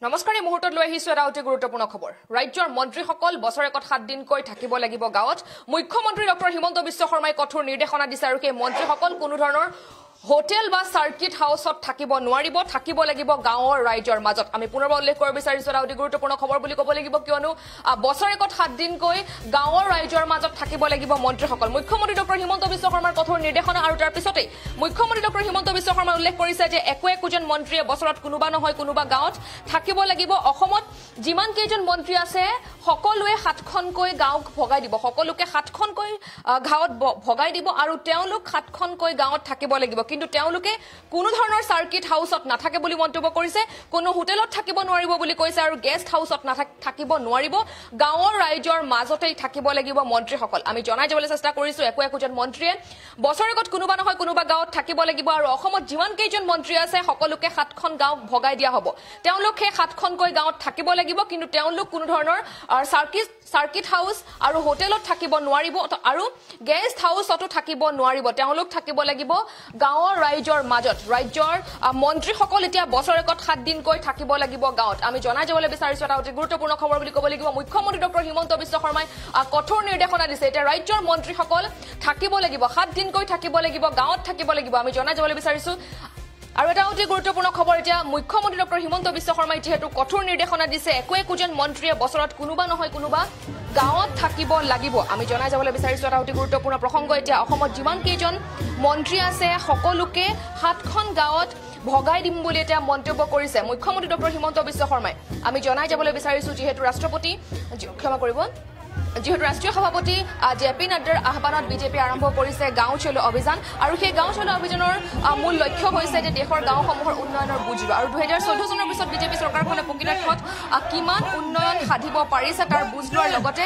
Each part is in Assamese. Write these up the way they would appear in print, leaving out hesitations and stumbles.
নমস্কাৰ এই মুহূৰ্তত লৈ আহিছো এটা অতি গুৰুত্বপূৰ্ণ খবৰ ৰাজ্যৰ মন্ত্ৰীসকল বছৰেকত 7 দিনকৈ থাকিব লাগিব গাঁৱত মুখ্যমন্ত্ৰী ডক্টৰ হিমন্ত বিশ্ব শৰ্মাই কঠোৰ নিৰ্দেশনা দিছে আৰু সেই মন্ত্ৰীসকল কোনো ধৰণৰ হোটেল বা সাৰ্কিট হাউসত থাকিব নোৱাৰিব থাকিব লাগিব গাঁৱৰ ৰাইজৰ মাজত আমি পুনৰবাৰ উল্লেখ কৰিব বিচাৰিছো এটা অতি গুৰুত্বপূৰ্ণ খবৰ বুলি ক'ব লাগিব কিয়নো বছৰেকত 7 দিনকৈ গাঁৱৰ ৰাইজৰ মাজত থাকিব লাগিব মন্ত্ৰীসকল মুখ্যমন্ত্ৰী ডক্টৰ হিমন্ত বিশ্ব শৰ্মাৰ কঠোৰ নিৰ্দেশনা আৰু তাৰ পিছতে মুখ্যমন্ত্ৰী ডক্টৰ হিমন্ত বিশ্ব শৰ্মাই উল্লেখ কৰিছে যে একোজন মন্ত্ৰীয়ে বছৰত কোনোবা নহয় কোনোবা গাঁৱত থাকিব লাগিব অসমত যিমান কেইজন মন্ত্ৰী আছে সকলোৱে 7খনকৈ গাঁওক ভগাই দিব সকলোকে 7খনকৈ গাঁৱত ভগাই দিব আৰু তেওঁলোক 7খনকৈ গাঁৱত থাকিব লাগিব কিন্তু তেওঁলোকে কোনো ধৰণৰ সাৰ্কিট হাউসত নাথাকে বুলি মন্তব্য কৰিছে কোনো হোটেলত থাকিব নোৱাৰিব বুলি কৈছে আৰু গেষ্ট হাউসত থাকিব নোৱাৰিব গাঁৱৰ ৰাইজৰ মাজতেই থাকিব লাগিব মন্ত্ৰীসকল আমি জনাই যাবলৈ চেষ্টা কৰিছো একোজন মন্ত্ৰীয়ে বছৰেকত কোনোবা নহয় কোনোবা গাঁৱত থাকিব লাগিব আৰু অসমত যিমান কেইজন মন্ত্ৰী আছে সকলোকে 7খন গাঁও ভগাই দিয়া হ'ব তেওঁলোকে 7খনকৈ গাঁৱত থাকিব লাগিব কিন্তু তেওঁলোক কোনো ধৰণৰ সাৰ্কিট হাউস আৰু হোটেলত থাকিব নোৱাৰিব আৰু গেষ্ট হাউসতো থাকিব নোৱাৰিব তেওঁলোক থাকিব লাগিব গাঁৱৰ ৰাইজৰ মাজত ৰাজ্যৰ মন্ত্ৰীসকল এতিয়া বছৰেকত 7 দিনকৈ থাকিব লাগিব গাঁৱত আমি জনাই যাবলৈ বিচাৰিছো এটা অতি গুৰুত্বপূৰ্ণ খবৰ বুলি ক'ব লাগিব মুখ্যমন্ত্ৰী ডক্টৰ হিমন্ত বিশ্ব শৰ্মাই কঠোৰ নিৰ্দেশনা দিছে এতিয়া ৰাজ্যৰ মন্ত্ৰীসকল থাকিব লাগিব 7 দিনকৈ থাকিব লাগিব গাঁৱত থাকিব লাগিব আমি জনাই যাবলৈ বিচাৰিছো আৰু এটা অতি গুৰুত্বপূৰ্ণ খবৰ এতিয়া মুখ্যমন্ত্ৰী ডক্টৰ হিমন্ত বিশ্ব শৰ্মাই যেহেতু কঠোৰ নিৰ্দেশনা দিছে একোজন মন্ত্ৰীয়ে বছৰত কোনোবা নহয় কোনোবা গাঁৱত থাকিব লাগিব আমি জনাই যাবলৈ বিচাৰিছো এটা অতি গুৰুত্বপূৰ্ণ প্ৰসংগ এতিয়া অসমত যিমান কেইজন মন্ত্ৰী আছে সকলোকে 7খন গাঁৱত ভগাই দিম বুলি এটা মন্তব্য কৰিছে মুখ্যমন্ত্ৰী ডক্টৰ হিমন্ত বিশ্ব শৰ্মাই আমি জনাই যাবলৈ বিচাৰিছো যেহেতু ৰাষ্ট্ৰপতি ক্ষমা কৰিব যেহেতু ৰাষ্ট্ৰীয় সভাপতি জেপি নাড্ডাৰ আহ্বানত বিজেপি আৰম্ভ কৰিছে গাঁও চলো অভিযান আৰু সেই গাঁও চলো অভিযানৰ মূল লক্ষ্য হৈছে যে দেশৰ গাঁওসমূহৰ উন্নয়নৰ বুজ লোৱা আৰু 2014 চনৰ পিছত বিজেপি চৰকাৰখনে প্ৰকৃতাৰ্থত কিমান উন্নয়ন সাধিব পাৰিছে তাৰ বুজ লোৱাৰ লগতে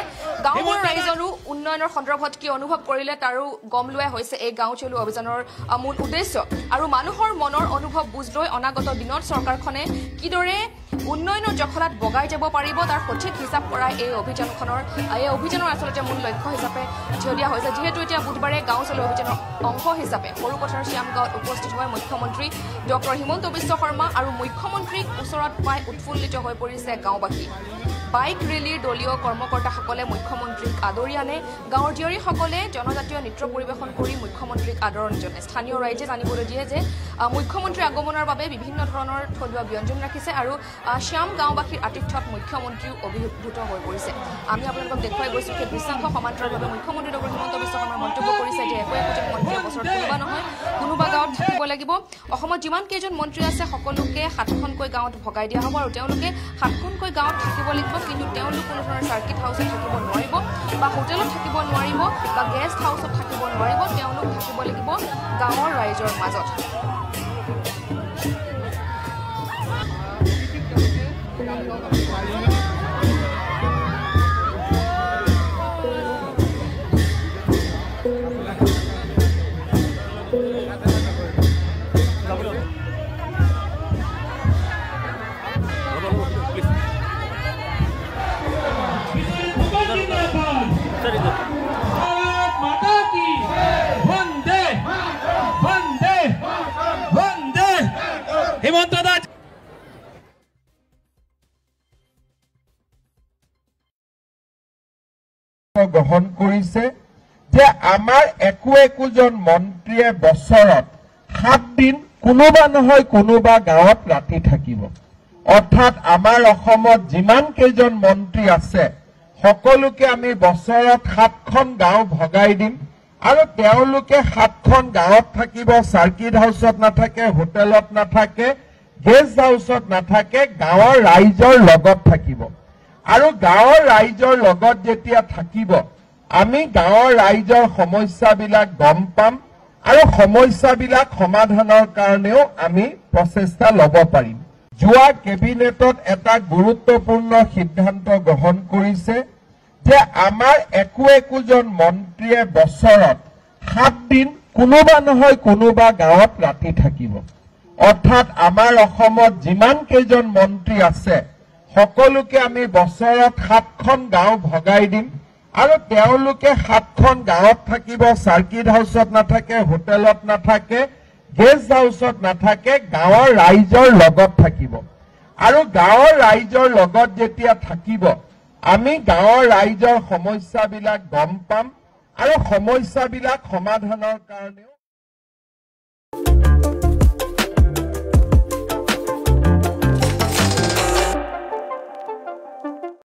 গাঁওৰ ৰাইজৰো উন্নয়নৰ সন্দৰ্ভত কি অনুভৱ কৰিলে তাৰো গম লোৱা হৈছে এই গাঁও চলো অভিযানৰ মূল উদ্দেশ্য আৰু মানুহৰ মনৰ অনুভৱ বুজ লৈ অনাগত দিনত চৰকাৰখনে কিদৰে উন্নয়নৰ জখলাত বগাই যাব পাৰিব তাৰ সঠিক হিচাপ কৰা এই অভিযানৰ আচলতে মূল লক্ষ্য হিচাপে থিয় দিয়া হৈছে যেহেতু এতিয়া বুধবাৰে গাঁও চলো অভিযানৰ অংশ হিচাপে সৰুপথাৰ শ্যামগাঁৱত উপস্থিত হয় মুখ্যমন্ত্ৰী ডক্টৰ হিমন্ত বিশ্ব শৰ্মা আৰু মুখ্যমন্ত্ৰীক ওচৰত পাই উৎফুল্লিত হৈ পৰিছে গাঁওবাসী বাইক ৰেলীৰ দলীয় কৰ্মকৰ্তাসকলে মুখ্যমন্ত্ৰীক আদৰি আনে গাঁৱৰ জীয়ৰীসকলে জনজাতীয় নৃত্য পৰিৱেশন কৰি মুখ্যমন্ত্ৰীক আদৰণি জনায় স্থানীয় ৰাইজে জানিবলৈ দিয়ে যে মুখ্যমন্ত্ৰীৰ আগমনৰ বাবে বিভিন্ন ধৰণৰ থলুৱা ব্যঞ্জন ৰাখিছে আৰু শ্যাম গাঁওবাসীৰ আতিথ্যত মুখ্যমন্ত্ৰীও অভিভূত হৈ পৰিছে আমি আপোনালোকক দেখুৱাই গৈছো সেই দৃশ্যাংশ সমান্তৰালভাৱে মুখ্যমন্ত্ৰী ডক্টৰ হিমন্ত বিশ্ব শৰ্মাই মন্তব্য কৰিছে যে একোজন মন্ত্ৰীয়ে বছৰত কোনোবা নহয় কোনোবা গাঁৱত থাকিব লাগিব অসমত যিমান কেইজন মন্ত্ৰী আছে সকলোকে 7খনকৈ গাঁৱত ভগাই দিয়া হ'ব আৰু তেওঁলোকে 7খনকৈ গাঁৱত থাকিব লাগিব কিন্তু তেওঁলোক কোনো ধৰণৰ সাৰ্কিট হাউসত থাকিব নোৱাৰিব বা হোটেলত থাকিব নোৱাৰিব বা গেষ্ট হাউসত থাকিব নোৱাৰিব তেওঁলোক থাকিব লাগিব গাঁৱৰ ৰাইজৰ মাজত গ্ৰহণ কৰিছে যে আমাৰ একোজন মন্ত্ৰীয়ে বছৰত 7 দিন কোনোবা নহয় কোনোবা গাঁৱত ৰাতি থাকিব অৰ্থাৎ আমাৰ অসমত যিমান কেইজন মন্ত্ৰী আছে সকলোকে আমি বছৰত 7খন গাঁও ভগাই দিম আৰু তেওঁলোকে 7খন গাঁৱত থাকিব সাৰ্কিট হাউসত নাথাকে হোটেলত নাথাকে গেষ্ট হাউসত নাথাকে গাঁৱৰ ৰাইজৰ লগত থাকিব আৰু গাঁৱৰ ৰাইজৰ লগত যেতিয়া থাকিব আমি গাঁৱৰ ৰাইজৰ সমস্যাবিলাক গম পাম আৰু সমস্যাবিলাক সমাধানৰ কাৰণেও আমি প্ৰচেষ্টা ল'ব পাৰিম যোৱা কেবিনেটত এটা গুৰুত্বপূৰ্ণ সিদ্ধান্ত গ্ৰহণ কৰিছে যে আমাৰ একোজন মন্ত্ৰীয়ে বছৰত 7 দিন কোনোবা নহয় কোনোবা গাঁৱত ৰাতি থাকিব অৰ্থাৎ আমাৰ অসমত যিমান কেইজন মন্ত্ৰী আছে সকলোকে আমি বছৰত 7খন গাঁও ভগাই দিম আৰু তেওঁলোকে 7খন গাঁৱত থাকিব সাৰ্কিট হাউসত নাথাকে হোটেলত নাথাকে গেষ্ট হাউসত নাথাকে গাঁৱৰ ৰাইজৰ লগত থাকিব আৰু গাঁৱৰ ৰাইজৰ লগত যেতিয়া থাকিব আমি গাঁৱৰ ৰাইজৰ সমস্যাবিলাক গম পাম আৰু সমস্যাবিলাক সমাধানৰ কাৰণেও